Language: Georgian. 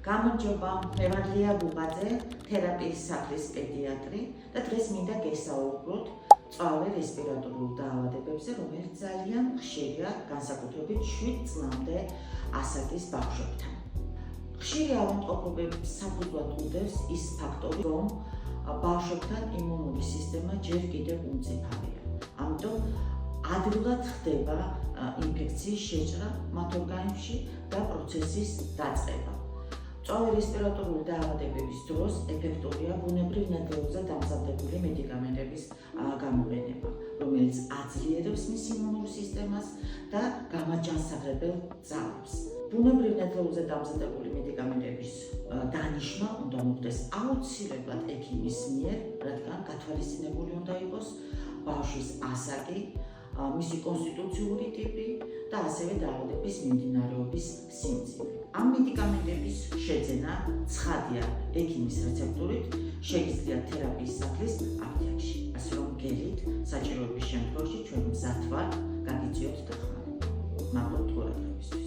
გამარჯობა, მე ვარ ლია ბუბაძე, თერაპიის სახლის პედიატრი და დღეს მინდა გესაუბროთ მწვავე რესპირატორულ დაავადებებზე, რომელიც ძალიან ხშირია, განსაკუთრებით 7 წლამდე ასაკის ბავშვებთან. ხშირი ავადმყოფობების საფუძვლად უდევს ის ფაქტორი, რომ ბავშვებთან იმუნური სისტემა ჯერ კიდევ უმძიფარია. ამიტომ ადვილად ხდება ინფექციის შეჭრა მათ ორგანიზმში და პროცესის დაწყება. მწვავე რესპირატორული დაავადებების დროს ეფექტურია ბუნებრივ ნედლეულზე დამზადებული მედიკამენტების გამოყენება, რომელიც აძლიერებს მის იმუნურ სისტემას და გამაჯანსაღებელ ძალებს. ბუნებრივ ნედლეულზე დამზადებული მედიკამენტების დანიშვნა უნდა მოხდეს აუცილებლად ექიმის მიერ, რადგან გათვალისწინებული უნდა იყოს ბავშვის ასაკი, მისი კონსტიტუციური ტიპი და ასევე დაავადების მიმდინარეობის სიმძიმე. ამ მედიკამენტების შეძენა ცხადია ექიმის რეცეპტურით, შეგიძლიათ თერაპიის სახლის აფთიაქში, ასე რომ გელით საჭიროების შემთხვევაში ჩვენ მზად ვართ გაგიწიოთ დახმარება. მადლობთ ყურადღებისთვის.